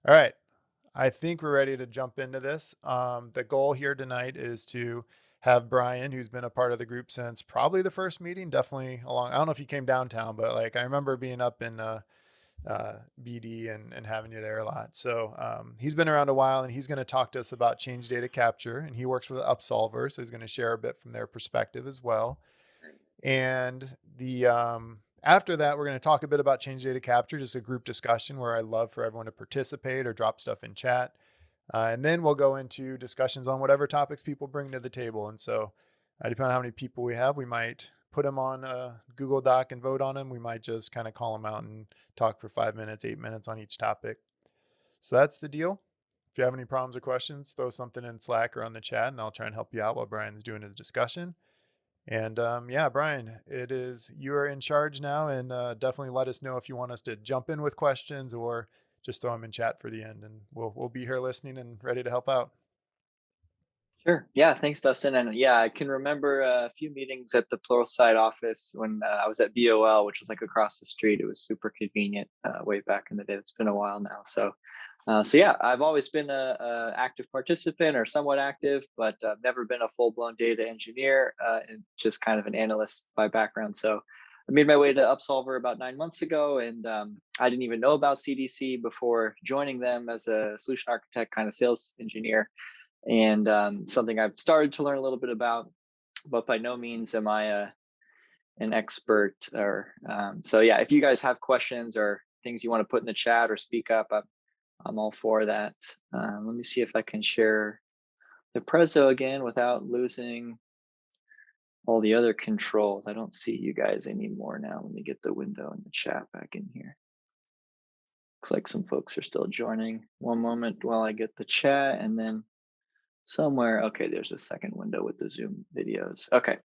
All right. I think we're ready to jump into this. The goal here tonight is to have Brian, who's been a part of the group since probably the first meeting, definitely along. I don't know if you came downtown, but like I remember being up in BD and having you there a lot. So he's been around a while, and he's going to talk to us about change data capture. And he works with Upsolver, so he's going to share a bit from their perspective as well. And the after that, we're going to talk a bit about change data capture, just a group discussion where I love for everyone to participate or drop stuff in chat. And then we'll go into discussions on whatever topics people bring to the table. And so, depending on how many people we have, we might put them on a Google Doc and vote on them. We might just kind of call them out and talk for 5 minutes, 8 minutes on each topic. So that's the deal. If you have any problems or questions, throw something in Slack or on the chat, and I'll try and help you out while Brian's doing his discussion. And yeah, Brian, it is you are in charge now, and definitely let us know if you want us to jump in with questions or just throw them in chat for the end, and we'll be here listening and ready to help out. Sure. Yeah. Thanks, Dustin. And yeah, I can remember a few meetings at the Pluralsight office when I was at BOL, which was like across the street. It was super convenient way back in the day. It's been a while now. So yeah, I've always been a active participant or somewhat active, but I've never been a full blown data engineer and just kind of an analyst by background. So I made my way to Upsolver about 9 months ago, and I didn't even know about CDC before joining them as a solution architect, kind of sales engineer, and something I've started to learn a little bit about, but by no means am I an expert. Or so yeah, if you guys have questions or things you want to put in the chat or speak up, I'm all for that. Let me see if I can share the Prezzo again without losing all the other controls. I don't see you guys anymore now. Let me get the window in the chat back in here. Looks like some folks are still joining. One moment while I get the chat, and then somewhere, okay, there's a second window with the Zoom videos. Okay,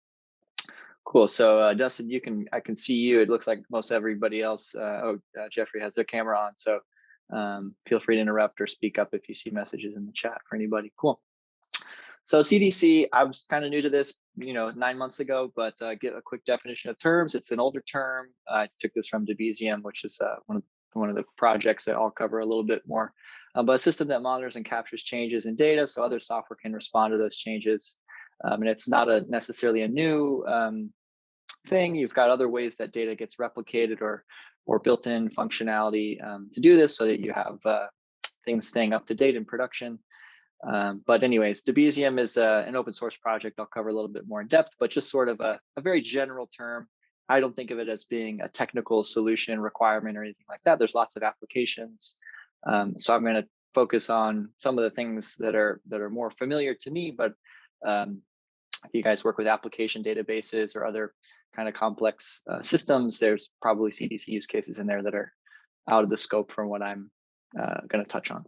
cool. So Dustin, I can see you. It looks like most everybody else. Jeffrey has their camera on, so feel free to interrupt or speak up if you see messages in the chat for anybody. Cool. So CDC, I was kind of new to this, 9 months ago, but get a quick definition of terms. It's an older term. I took this from Debezium, which is one of the projects that I'll cover a little bit more. But a system that monitors and captures changes in data, so other software can respond to those changes. And it's not necessarily a new thing. You've got other ways that data gets replicated or built-in functionality to do this, so that you have things staying up to date in production. But anyways, Debezium is an open source project I'll cover a little bit more in depth, but just sort of a very general term. I don't think of it as being a technical solution requirement or anything like that. There's lots of applications. So I'm going to focus on some of the things that are more familiar to me, but if you guys work with application databases or other kind of complex systems, there's probably CDC use cases in there that are out of the scope from what I'm going to touch on.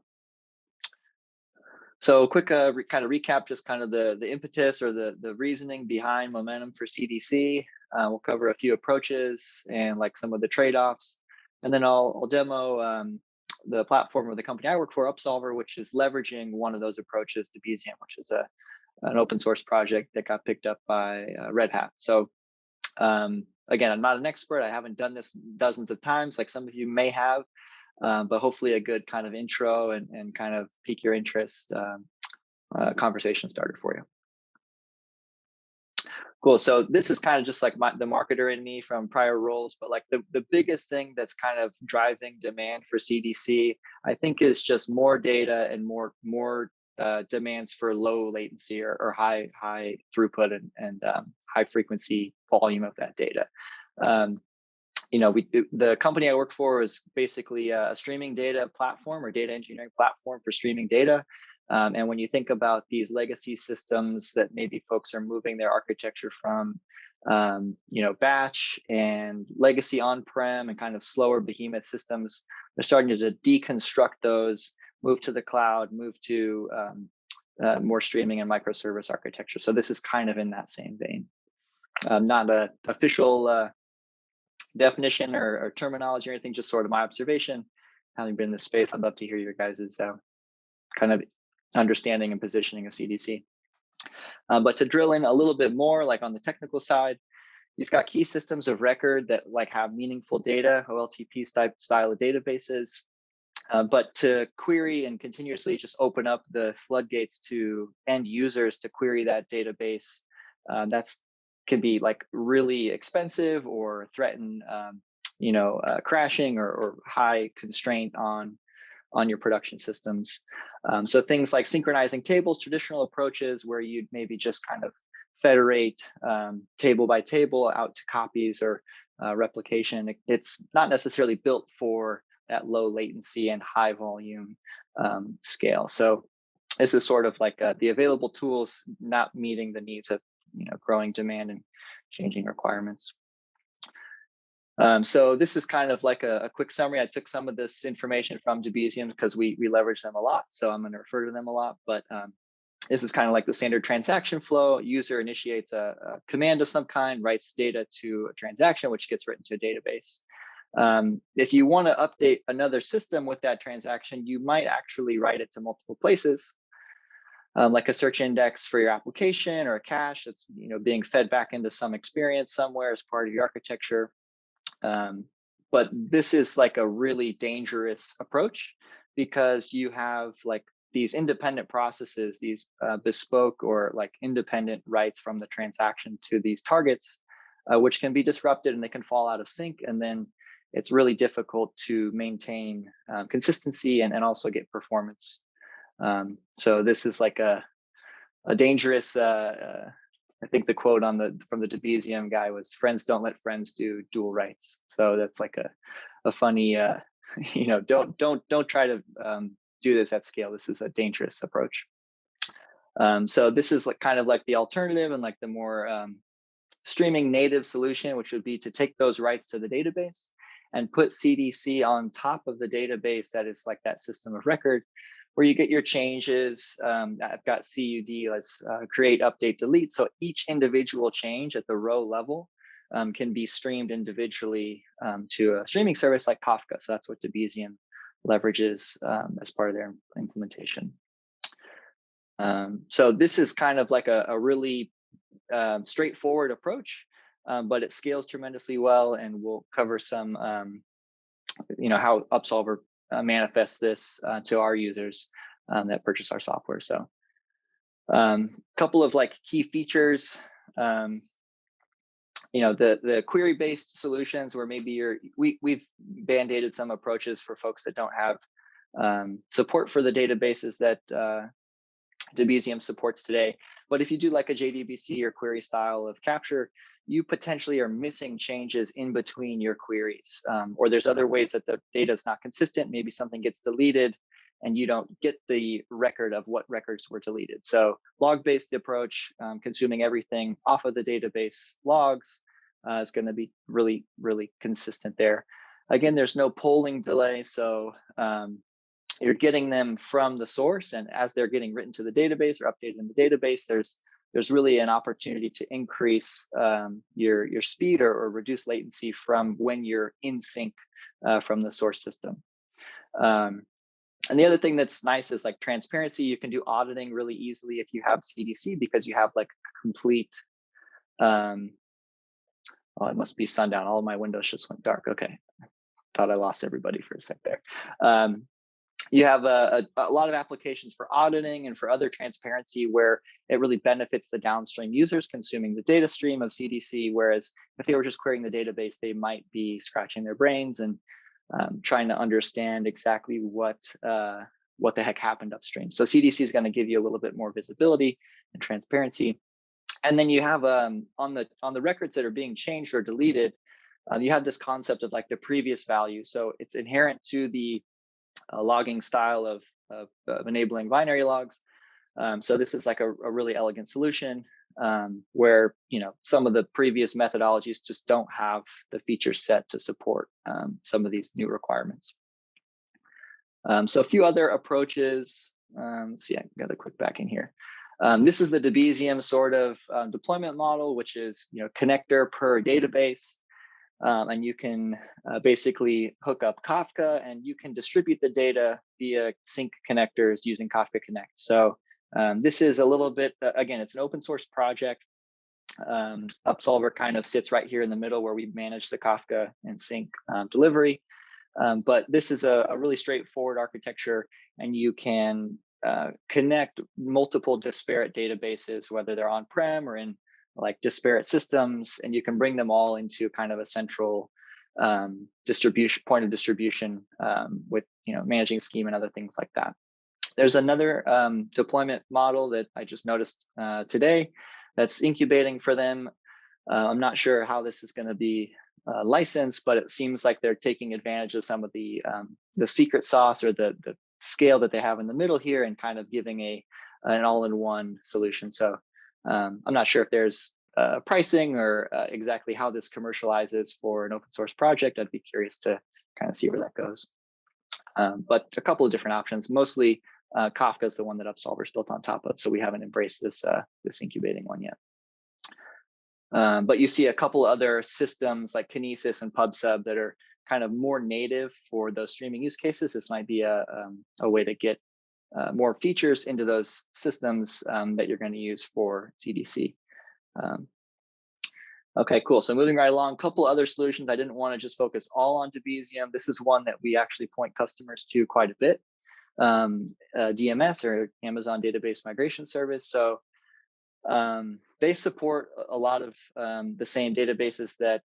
So quick kind of recap, just kind of the impetus or the reasoning behind momentum for CDC. We'll cover a few approaches and like some of the trade-offs. And then I'll demo the platform of the company I work for, Upsolver, which is leveraging one of those approaches, Debezium, which is an open source project that got picked up by Red Hat. So again, I'm not an expert. I haven't done this dozens of times like some of you may have. But hopefully a good kind of intro and kind of pique your interest conversation starter for you. Cool. So this is kind of just like the marketer in me from prior roles, but like the biggest thing that's kind of driving demand for CDC, I think, is just more data and more demands for low latency or high throughput and high frequency volume of that data. The company I work for is basically a streaming data platform or data engineering platform for streaming data. And when you think about these legacy systems that maybe folks are moving their architecture from, batch and legacy on-prem and kind of slower behemoth systems, they're starting to deconstruct those, move to the cloud, move to more streaming and microservice architecture. So this is kind of in that same vein. Not an official definition or terminology or anything, just sort of my observation. Having been in this space, I'd love to hear your guys' kind of understanding and positioning of CDC. But to drill in a little bit more, like on the technical side, you've got key systems of record that like have meaningful data, OLTP style of databases. But to query and continuously just open up the floodgates to end users to query that database, that's can be like really expensive or threaten, crashing or high constraint on your production systems. So things like synchronizing tables, traditional approaches where you'd maybe just kind of federate table by table out to copies or replication. It's not necessarily built for that low latency and high volume scale. So this is sort of like the available tools not meeting the needs of growing demand and changing requirements. So this is kind of like a quick summary. I took some of this information from Debezium because we leverage them a lot. So I'm going to refer to them a lot. But this is kind of like the standard transaction flow. User initiates a command of some kind, writes data to a transaction, which gets written to a database. If you want to update another system with that transaction, you might actually write it to multiple places, like a search index for your application or a cache that's being fed back into some experience somewhere as part of your architecture. But this is like a really dangerous approach because you have like these independent processes, these bespoke or like independent writes from the transaction to these targets, which can be disrupted and they can fall out of sync. And then it's really difficult to maintain consistency and also get performance. So this is like a dangerous, I think the quote from the Debezium guy was "Friends don't let friends do dual writes." So that's like a funny, don't try to do this at scale. This is a dangerous approach. So this is like kind of like the alternative and like the more streaming native solution, which would be to take those writes to the database and put CDC on top of the database that is like that system of record where you get your changes. I've got CUD, let's create, update, delete. So each individual change at the row level can be streamed individually to a streaming service like Kafka. So that's what Debezium leverages as part of their implementation. So this is kind of like a really straightforward approach, but it scales tremendously well, and we'll cover some, how Upsolver manifests this to our users that purchase our software. So couple of like key features, the query-based solutions where maybe we've band-aided some approaches for folks that don't have support for the databases that Debezium supports today. But if you do like a JDBC or query style of capture, you potentially are missing changes in between your queries. Or there's other ways that the data is not consistent. Maybe something gets deleted and you don't get the record of what records were deleted. So log-based approach, consuming everything off of the database logs is going to be really, really consistent there. Again, there's no polling delay. So you're getting them from the source, and as they're getting written to the database or updated in the database, there's really an opportunity to increase your speed or reduce latency from when you're in sync from the source system. And the other thing that's nice is like transparency. You can do auditing really easily if you have CDC because you have like complete. Oh, it must be sundown. All of my windows just went dark. Okay, thought I lost everybody for a sec there. You have a lot of applications for auditing and for other transparency where it really benefits the downstream users consuming the data stream of CDC, whereas if they were just querying the database, they might be scratching their brains and trying to understand exactly what the heck happened upstream. So CDC is going to give you a little bit more visibility and transparency. And then you have on the records that are being changed or deleted, you have this concept of like the previous value. So it's inherent to the logging style of enabling binary logs. So this is like a really elegant solution where some of the previous methodologies just don't have the feature set to support some of these new requirements. So a few other approaches. Let's see, I got to click back in here. This is the Debezium sort of deployment model, which is connector per database. And you can basically hook up Kafka and you can distribute the data via sync connectors using Kafka Connect. So this is a little bit, again, it's an open source project. Upsolver kind of sits right here in the middle where we manage the Kafka and sync delivery. But this is a really straightforward architecture, and you can connect multiple disparate databases, whether they're on-prem or in like disparate systems, and you can bring them all into kind of a central distribution point of distribution with managing scheme and other things like that. There's another deployment model that I just noticed today that's incubating for them. I'm not sure how this is going to be licensed, but it seems like they're taking advantage of some of the secret sauce or the scale that they have in the middle here, and kind of giving an all-in-one solution. So I'm not sure if there's pricing or exactly how this commercializes for an open source project. I'd be curious to kind of see where that goes. But a couple of different options. Mostly Kafka is the one that Upsolver is built on top of, so we haven't embraced this incubating one yet. But you see a couple other systems like Kinesis and PubSub that are kind of more native for those streaming use cases. This might be a way to get more features into those systems that you're going to use for CDC. Okay, cool. So moving right along, a couple other solutions. I didn't want to just focus all on Debezium. This is one that we actually point customers to quite a bit. DMS, or Amazon Database Migration Service. So they support a lot of the same databases that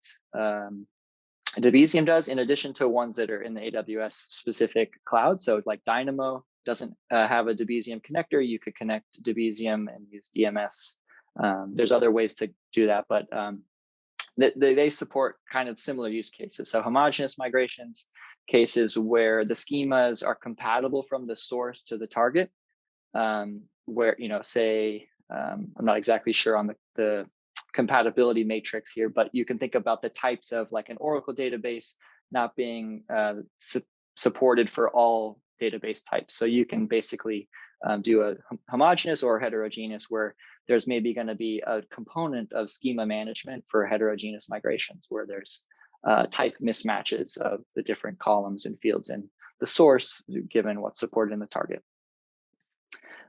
Debezium does, in addition to ones that are in the AWS specific cloud. So like Dynamo doesn't have a Debezium connector. You could connect Debezium and use DMS. There's other ways to do that, but they support kind of similar use cases. So homogeneous migrations, cases where the schemas are compatible from the source to the target, where, say, I'm not exactly sure on the compatibility matrix here, but you can think about the types of like an Oracle database not being supported for all database types. So you can basically do a homogeneous or heterogeneous, where there's maybe going to be a component of schema management for heterogeneous migrations, where there's type mismatches of the different columns and fields in the source, given what's supported in the target.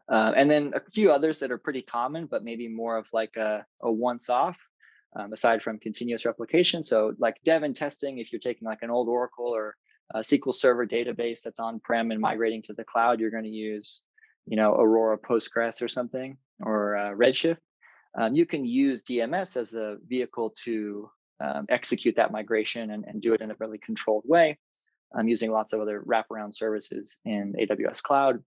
And then a few others that are pretty common, but maybe more of like a once-off, aside from continuous replication. So like dev and testing, if you're taking like an old Oracle or a SQL Server database that's on-prem and migrating to the cloud, you're going to use, Aurora Postgres or something, or Redshift. You can use DMS as a vehicle to execute that migration and do it in a really controlled way, using lots of other wraparound services in AWS Cloud.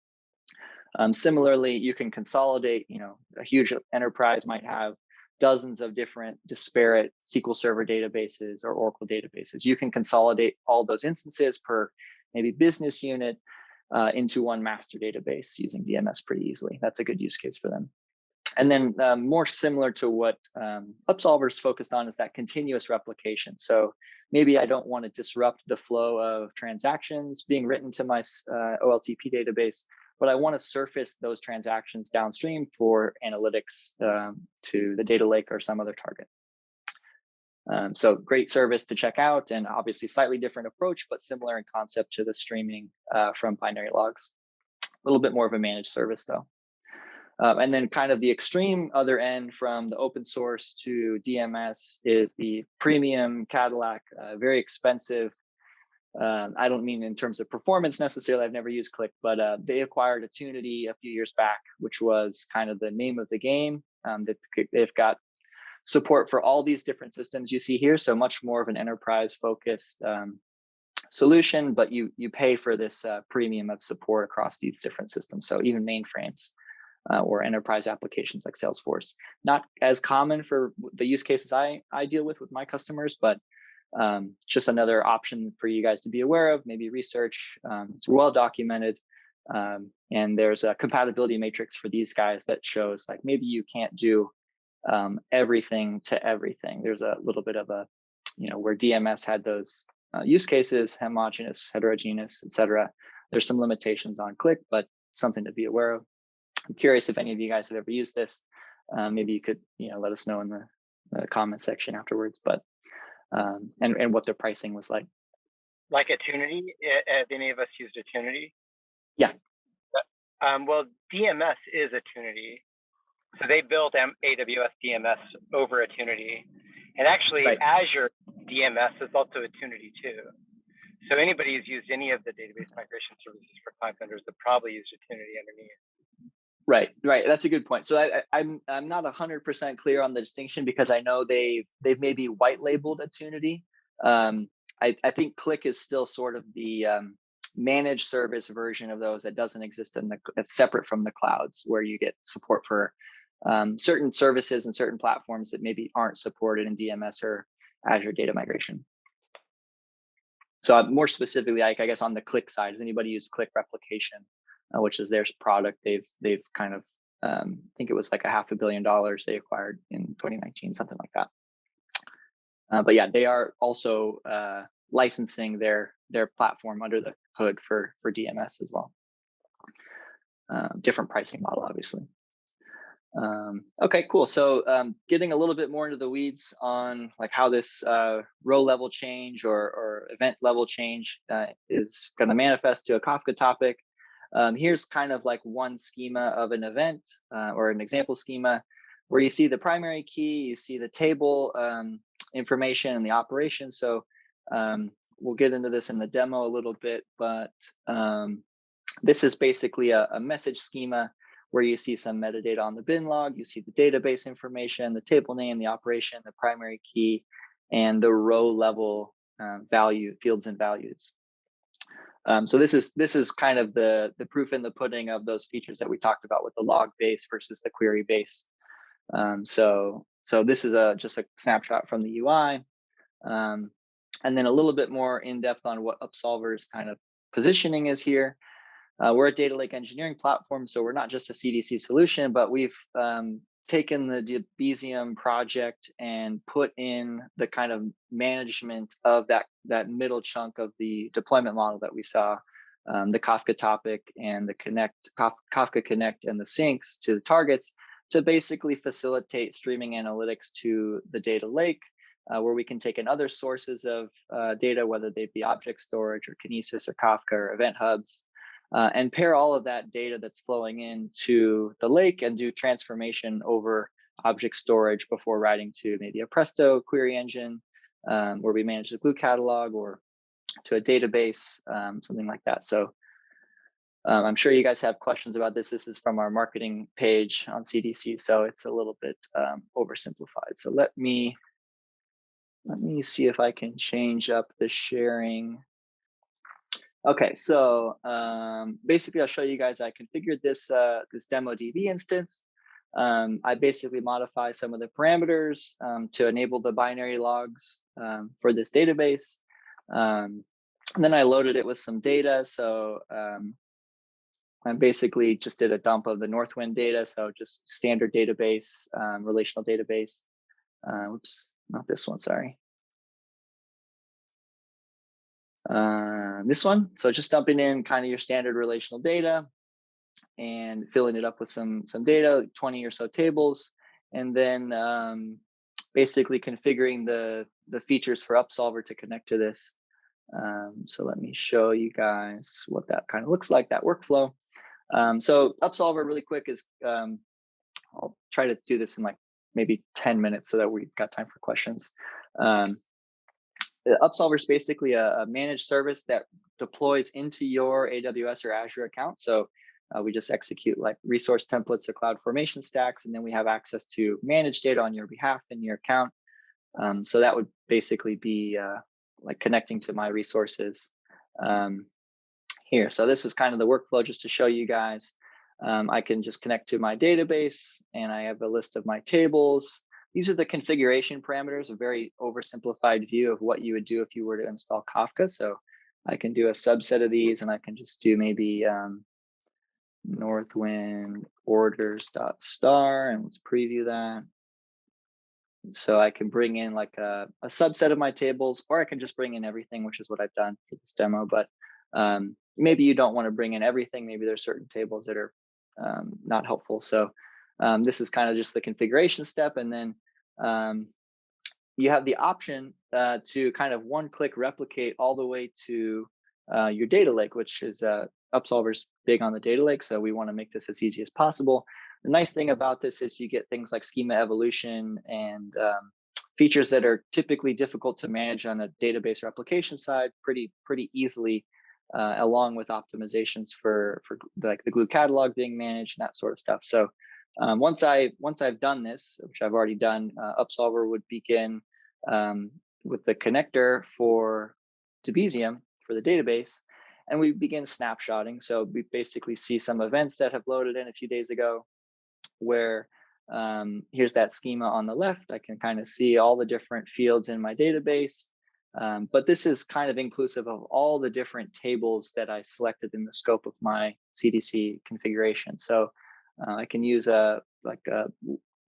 Similarly, you can consolidate, a huge enterprise might have dozens of different disparate SQL Server databases or Oracle databases. You can consolidate all those instances per maybe business unit into one master database using DMS pretty easily. That's a good use case for them. And then more similar to what Upsolver is focused on is that continuous replication. So maybe I don't want to disrupt the flow of transactions being written to my OLTP database, but I want to surface those transactions downstream for analytics to the data lake or some other target. So great service to check out, and obviously slightly different approach, but similar in concept to the streaming from binary logs. A little bit more of a managed service though. And then kind of the extreme other end from the open source to DMS is the premium Cadillac, very expensive. I don't mean in terms of performance necessarily. I've never used Click, but they acquired Attunity a few years back, which was kind of the name of the game. They've got support for all these different systems you see here. So much more of an enterprise focused solution, but you pay for this premium of support across these different systems. So even mainframes or enterprise applications like Salesforce. Not as common for the use cases I deal with my customers, but just another option for you guys to be aware of, maybe research. It's well documented. And there's a compatibility matrix for these guys that shows like maybe you can't do everything to everything. There's a little bit of a, where DMS had those use cases, homogeneous, heterogeneous, etc. There's some limitations on Click, but something to be aware of. I'm curious if any of you guys have ever used this. Maybe you could, let us know in the comment section afterwards. But and what their pricing was like. Like Attunity, have any of us used Attunity? Yeah. Well, DMS is Attunity. So they built AWS DMS over Attunity. And actually, right. Azure DMS is also Attunity too. So anybody who's used any of the database migration services for cloud vendors have probably used Attunity underneath. Right. That's a good point. So I'm not 100% clear on the distinction, because I know they've maybe white labeled Attunity. I think Click is still sort of the managed service version of those that doesn't exist that's separate from the clouds, where you get support for certain services and certain platforms that maybe aren't supported in DMS or Azure data migration. So more specifically, I guess on the Click side, does anybody use Click Replication, which is their product? They've kind of, I think it was like $500 million they acquired in 2019, something like that. But yeah, they are also licensing their platform under the hood for DMS as well. Different pricing model, obviously. Okay, cool. So getting a little bit more into the weeds on like how this row level change or event level change is going to manifest to a Kafka topic. Here's kind of like one schema of an event or an example schema where you see the primary key, you see the table information and the operation. So we'll get into this in the demo a little bit, but this is basically a message schema where you see some metadata on the bin log, you see the database information, the table name, the operation, the primary key, and the row level value fields and values. So this is kind of the proof in the pudding of those features that we talked about with the log base versus the query base. So this is just a snapshot from the UI, and then a little bit more in depth on what Upsolver's kind of positioning is here. We're a data lake engineering platform, so we're not just a CDC solution, but we've taken the Debezium project and put in the kind of management of that middle chunk of the deployment model that we saw, the Kafka topic and the Kafka Connect and the syncs to the targets to basically facilitate streaming analytics to the data lake, where we can take in other sources of data, whether they be object storage or Kinesis or Kafka or event hubs, and pair all of that data that's flowing into the lake and do transformation over object storage before writing to maybe a Presto query engine, where we manage the glue catalog, or to a database, something like that. So I'm sure you guys have questions about this. This is from our marketing page on CDC, so it's a little bit oversimplified. So let me see if I can change up the sharing. Okay, so basically I'll show you guys I configured this this demo DB instance. I basically modify some of the parameters to enable the binary logs for this database. And then I loaded it with some data. So I basically just did a dump of the Northwind data. So just standard database, relational database. Whoops, not this one, sorry. This one. So just dumping in kind of your standard relational data and filling it up with some data, 20 or so tables, and then basically configuring the features for Upsolver to connect to this. So let me show you guys what that kind of looks like, that workflow. So Upsolver really quick is, I'll try to do this in like maybe 10 minutes so that we've got time for questions. Upsolver is basically a managed service that deploys into your AWS or Azure account. So we just execute like resource templates or cloud formation stacks, and then we have access to manage data on your behalf in your account. So that would basically be like connecting to my resources here. So this is kind of the workflow just to show you guys. I can just connect to my database, and I have a list of my tables. These are the configuration parameters, a very oversimplified view of what you would do if you were to install Kafka. So I can do a subset of these, and I can just do maybe Northwind orders.star, and let's preview that. So I can bring in like a subset of my tables, or I can just bring in everything, which is what I've done for this demo. But maybe you don't want to bring in everything. Maybe there's certain tables that are not helpful. So this is kind of just the configuration step. And then you have the option to kind of one-click replicate all the way to your data lake, which is Upsolver's big on the data lake. So we want to make this as easy as possible. The nice thing about this is you get things like schema evolution and features that are typically difficult to manage on a database replication side pretty easily, along with optimizations for like the glue catalog being managed and that sort of stuff. So once I've done this, which I've already done, Upsolver would begin with the connector for Debezium for the database, and we begin snapshotting. So we basically see some events that have loaded in a few days ago, where here's that schema on the left. I can kind of see all the different fields in my database, but this is kind of inclusive of all the different tables that I selected in the scope of my CDC configuration. So I can use a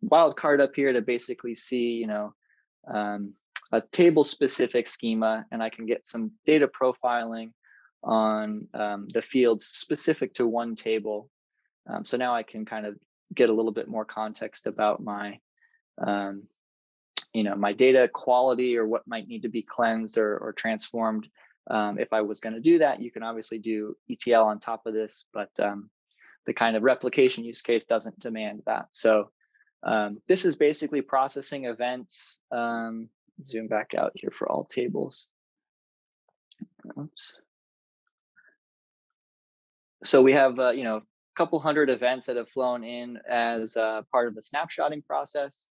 wildcard up here to basically see, a table specific schema, and I can get some data profiling on the fields specific to one table. So now I can kind of get a little bit more context about my my data quality, or what might need to be cleansed or transformed. If I was going to do that, you can obviously do ETL on top of this, but the kind of replication use case doesn't demand that. So this is basically processing events. Zoom back out here for all tables. Oops. So we have a couple hundred events that have flown in as part of the snapshotting process,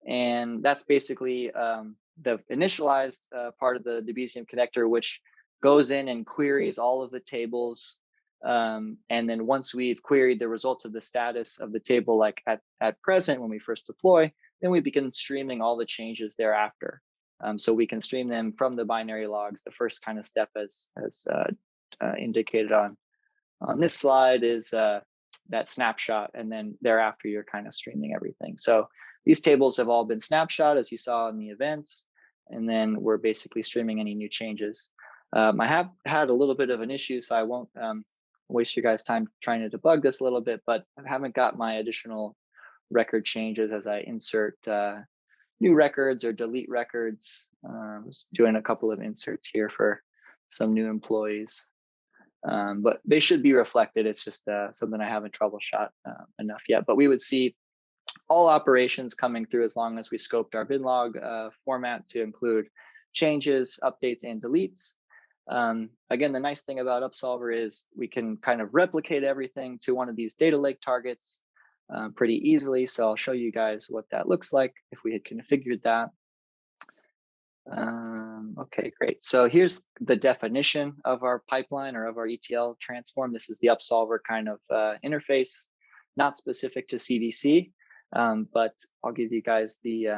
and that's basically the initialized part of the Debezium connector, which goes in and queries all of the tables. And then once we've queried the results of the status of the table, like at present when we first deploy, then we begin streaming all the changes thereafter. So we can stream them from the binary logs. The first kind of step, as indicated on this slide, is that snapshot, and then thereafter you're kind of streaming everything. So these tables have all been snapshot, as you saw in the events, and then we're basically streaming any new changes. I have had a little bit of an issue, so I won't waste your guys' time trying to debug this a little bit, but I haven't got my additional record changes as I insert new records or delete records. I was doing a couple of inserts here for some new employees, but they should be reflected. It's just something I haven't troubleshot enough yet, but we would see all operations coming through as long as we scoped our binlog format to include changes, updates, and deletes. Again, the nice thing about Upsolver is we can kind of replicate everything to one of these data lake targets pretty easily. So I'll show you guys what that looks like if we had configured that. Okay, great. So here's the definition of our pipeline, or of our ETL transform. This is the Upsolver kind of interface, not specific to CDC, but I'll give you guys the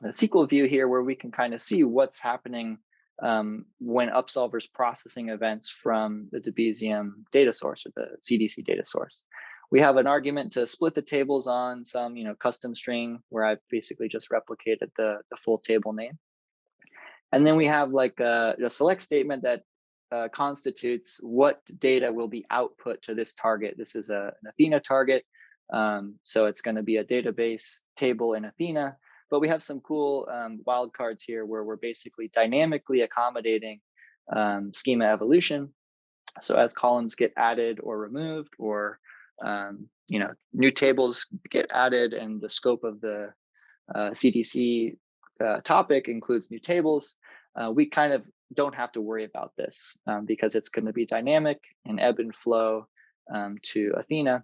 SQL view here, where we can kind of see what's happening when Upsolver's processing events from the Debezium data source, or the CDC data source. We have an argument to split the tables on some custom string, where I've basically just replicated the full table name. And then we have like a select statement that constitutes what data will be output to this target. This is an Athena target. So it's going to be a database table in Athena, but we have some cool wildcards here where we're basically dynamically accommodating schema evolution. So as columns get added or removed, or new tables get added, and the scope of the CDC topic includes new tables, we kind of don't have to worry about this because it's going to be dynamic and ebb and flow to Athena,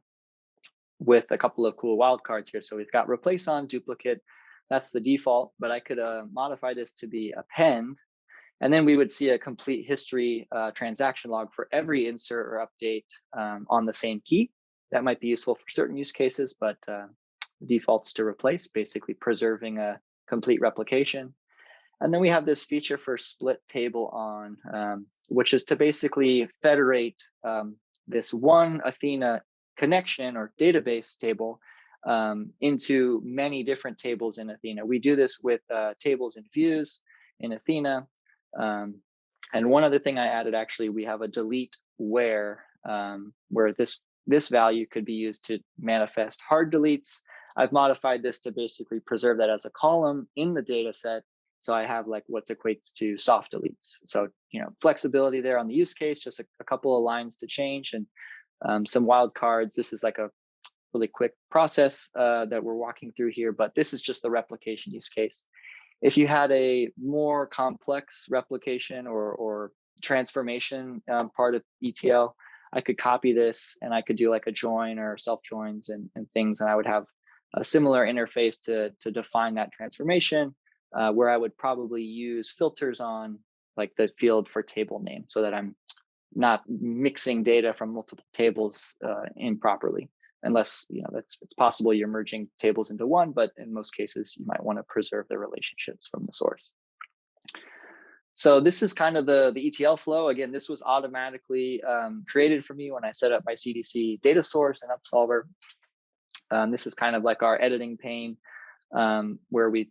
with a couple of cool wildcards here. So we've got replace on duplicate. That's the default, but I could modify this to be append. And then we would see a complete history transaction log for every insert or update on the same key. That might be useful for certain use cases, but the default's to replace, basically preserving a complete replication. And then we have this feature for split table on, which is to basically federate this one Athena connection or database table into many different tables in Athena. We do this with tables and views in Athena. And one other thing I added, actually, we have a delete where this value could be used to manifest hard deletes. I've modified this to basically preserve that as a column in the data set. So I have like what equates to soft deletes. So, flexibility there on the use case, just a couple of lines to change, and some wildcards. This is like a really quick process that we're walking through here, but this is just the replication use case. If you had a more complex replication or transformation part of ETL, I could copy this and I could do like a join or self joins and things, and I would have a similar interface to define that transformation, where I would probably use filters on like the field for table name so that I'm not mixing data from multiple tables improperly, unless it's possible you're merging tables into one, but in most cases you might want to preserve the relationships from the source. So this is kind of the ETL flow. Again, this was automatically created for me when I set up my CDC data source in Upsolver. This is kind of like our editing pane, where we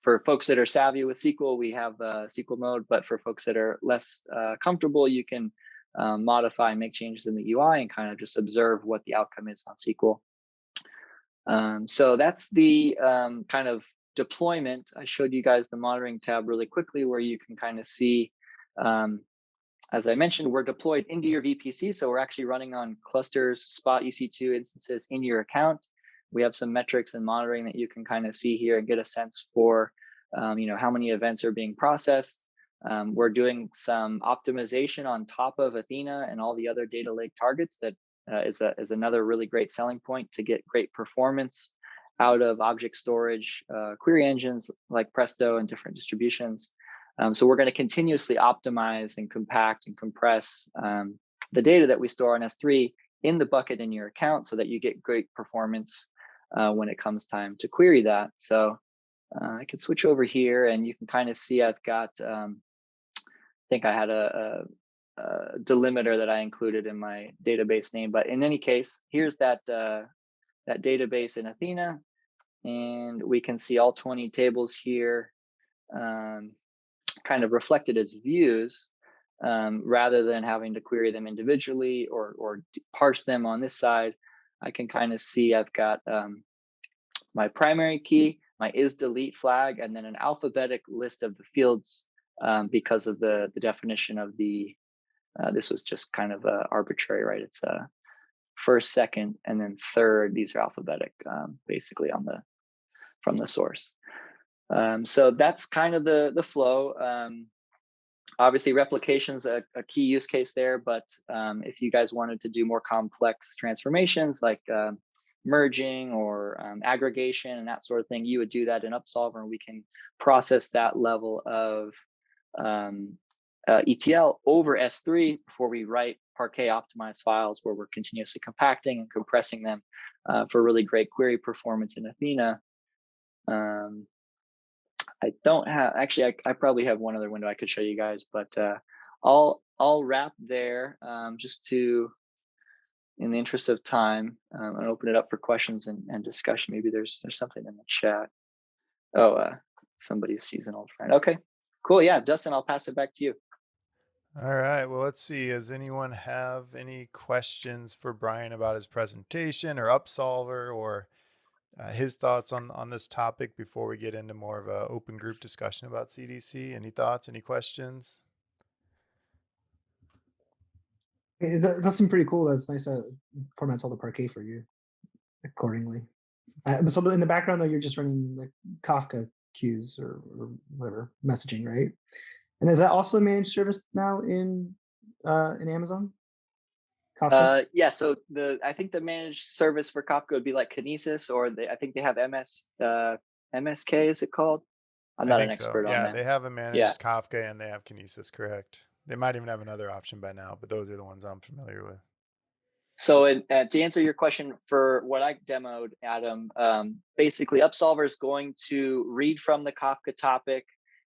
for folks that are savvy with SQL, we have SQL mode, but for folks that are less comfortable, you can modify and make changes in the UI and kind of just observe what the outcome is on SQL. So that's the kind of deployment. I showed you guys the monitoring tab really quickly, where you can kind of see, as I mentioned, we're deployed into your VPC. So we're actually running on clusters, Spot EC2 instances in your account. We have some metrics and monitoring that you can kind of see here and get a sense for, how many events are being processed. We're doing some optimization on top of Athena and all the other data lake targets. That is another really great selling point to get great performance out of object storage query engines like Presto and different distributions. So we're going to continuously optimize and compact and compress the data that we store on S3 in the bucket in your account so that you get great performance when it comes time to query that. So I can switch over here and you can kind of see I've got, I think I had a delimiter that I included in my database name, but in any case, here's that database in Athena, and we can see all 20 tables here kind of reflected as views, rather than having to query them individually or parse them on this side. I can kind of see I've got my primary key, my is delete flag, and then an alphabetic list of the fields because of the definition of the, this was just kind of arbitrary, right? It's first, second, and then third. These are alphabetic, basically from the source. So that's kind of the flow. Obviously, replication's a key use case there, but if you guys wanted to do more complex transformations like merging or aggregation and that sort of thing, you would do that in Upsolver, and we can process that level of ETL over S3 before we write Parquet optimized files where we're continuously compacting and compressing them for really great query performance in Athena. I don't have, actually, I probably have one other window I could show you guys, but I'll wrap there just to, in the interest of time, and open it up for questions and discussion. Maybe there's something in the chat. Oh, somebody sees an old friend. Okay, cool. Yeah, Dustin, I'll pass it back to you. All right. Well, let's see. Does anyone have any questions for Brian about his presentation or Upsolver or his thoughts on this topic before we get into more of a open group discussion about CDC? Any thoughts? Any questions? That's seem pretty cool. That's nice. Formats all the Parquet for you accordingly. So in the background though, you're just running like Kafka queues or whatever messaging, right? And is that also a managed service now in Amazon? Kafka? Yeah, so I think the managed service for Kafka would be like Kinesis, or I think they have MSK, is it called? I'm not an expert on Yeah, that. they have a managed Yeah. Kafka and they have Kinesis, correct. They might even have another option by now, but those are the ones I'm familiar with. So to answer your question for what I demoed, Adam, basically Upsolver is going to read from the Kafka topic,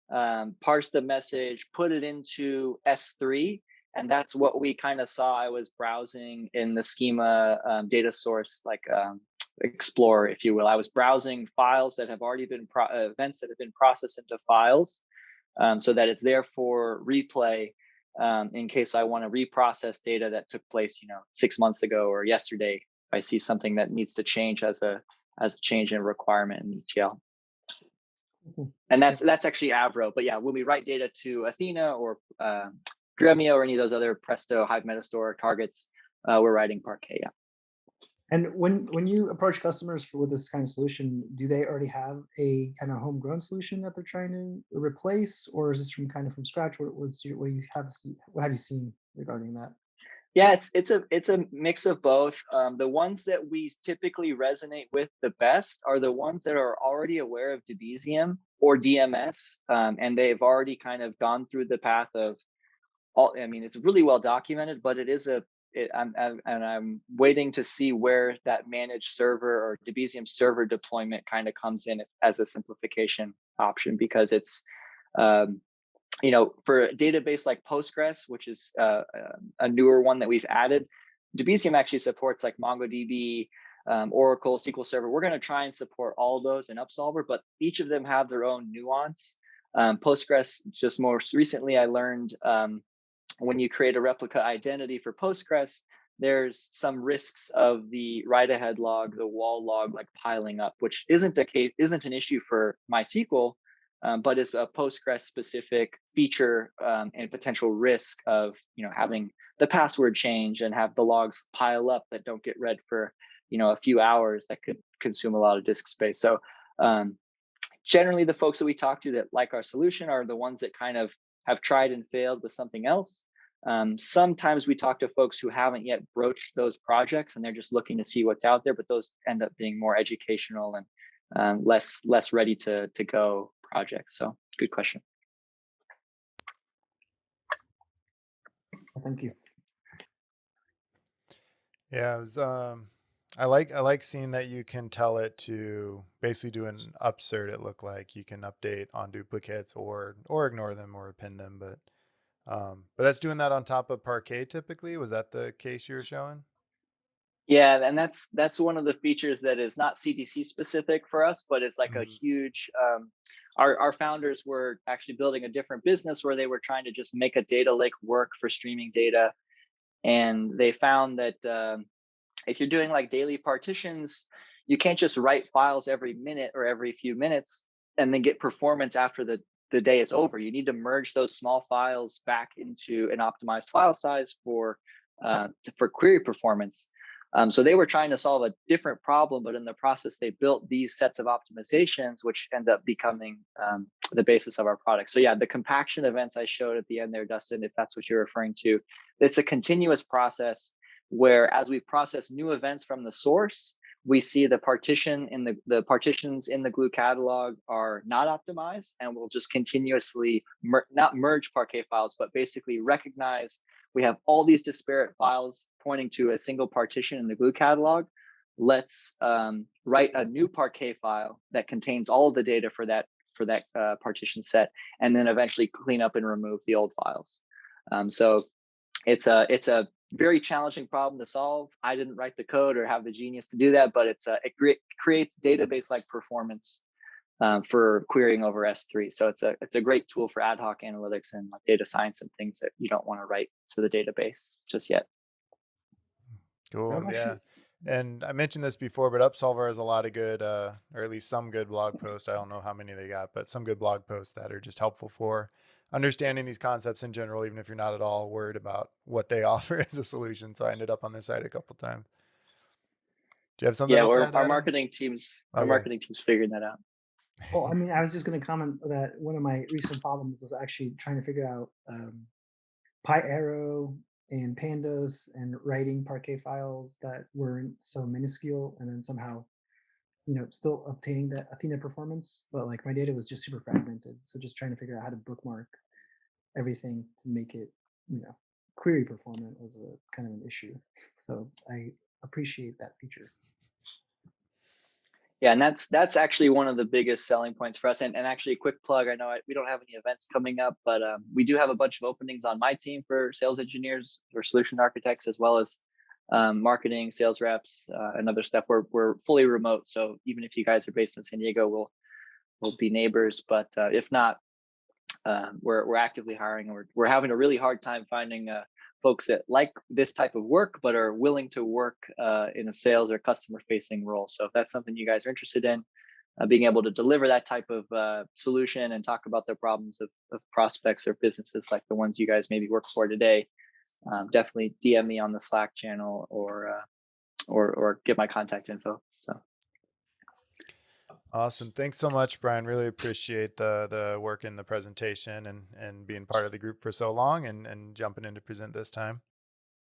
parse the message, put it into S3, and that's what we kind of saw. I was browsing in the schema data source, like Explorer, if you will. I was browsing files that have already been events that have been processed into files, so that it's there for replay in case I want to reprocess data that took place, 6 months ago or yesterday. If I see something that needs to change as a change in requirement in ETL. And that's actually Avro. But yeah, when we write data to Athena or Dremio or any of those other Presto, Hive Metastore targets, we're writing Parquet. Yeah. And when you approach customers with this kind of solution, do they already have a kind of homegrown solution that they're trying to replace, or is this from kind of from scratch? What do you have what have you seen regarding that? Yeah, it's a mix of both. The ones that we typically resonate with the best are the ones that are already aware of Debezium or DMS, and they've already kind of gone through the path of all. I mean, it's really well documented, but it is a. I'm waiting to see where that managed server or Debezium server deployment kind of comes in as a simplification option, because it's um, for a database like Postgres, which is a newer one that we've added, Debezium actually supports like MongoDB, Oracle, SQL Server. We're going to try and support all of those in Upsolver, but each of them have their own nuance. Postgres, just most recently, I learned when you create a replica identity for Postgres, there's some risks of the write-ahead log, the wall log, like piling up, which isn't an issue for MySQL, but is a Postgres specific feature and potential risk of having the password change and have the logs pile up that don't get read for a few hours that could consume a lot of disk space. So generally, the folks that we talk to that like our solution are the ones that kind of have tried and failed with something else. Sometimes we talk to folks who haven't yet broached those projects and they're just looking to see what's out there, but those end up being more educational and less ready to go projects. So good question. Thank you. Yeah, it was, I like seeing that you can tell it to basically do an upsert. It looked like you can update on duplicates or ignore them or append them, but that's doing that on top of Parquet typically. Was that the case you were showing? Yeah, and that's one of the features that is not CDC specific for us, but it's like a Mhm. huge. Our founders were actually building a different business where they were trying to just make a data lake work for streaming data, and they found that if you're doing like daily partitions, you can't just write files every minute or every few minutes and then get performance after the day is over. You need to merge those small files back into an optimized file size for query performance. So they were trying to solve a different problem, but in the process, they built these sets of optimizations, which end up becoming the basis of our product. So yeah, the compaction events I showed at the end there, Dustin, if that's what you're referring to, it's a continuous process where as we process new events from the source, we see the partitions in the glue catalog are not optimized, and we'll just continuously not merge Parquet files, but basically recognize we have all these disparate files pointing to a single partition in the glue catalog. Let's write a new Parquet file that contains all of the data for that partition set, and then eventually clean up and remove the old files. So it's a very challenging problem to solve. I didn't write the code or have the genius to do that, but it creates database-like performance for querying over S3. So it's a great tool for ad hoc analytics and like data science and things that you don't want to write to the database just yet. That Cool. was Yeah. actually And I mentioned this before, but Upsolver has a lot of good, or at least some good blog posts. I don't know how many they got, but some good blog posts that are just helpful for understanding these concepts in general, even if you're not at all worried about what they offer as a solution. So I ended up on their site a couple times. Do you have something Yeah, else to or add, Adam? our Okay. marketing team's figuring that out. well. I mean, I was just going to comment that one of my recent problems was actually trying to figure out PyArrow and pandas and writing Parquet files that weren't so minuscule, and then somehow still obtaining that Athena performance. But like my data was just super fragmented, so just trying to figure out how to bookmark everything to make it query performant was a kind of an issue. So I appreciate that feature. Yeah, and that's actually one of the biggest selling points for us. And actually, a quick plug. I know we don't have any events coming up, but we do have a bunch of openings on my team for sales engineers or solution architects, as well as marketing, sales reps, and other stuff. We're fully remote, so even if you guys are based in San Diego, we'll be neighbors. But if not, we're actively hiring. We're having a really hard time finding folks that like this type of work but are willing to work in a sales or customer facing role. So if that's something you guys are interested in, being able to deliver that type of solution and talk about the problems of prospects or businesses like the ones you guys maybe work for today, definitely DM me on the Slack channel or get my contact info. So Awesome. Thanks so much, Brian. Really appreciate the work in the presentation and being part of the group for so long and jumping in to present this time.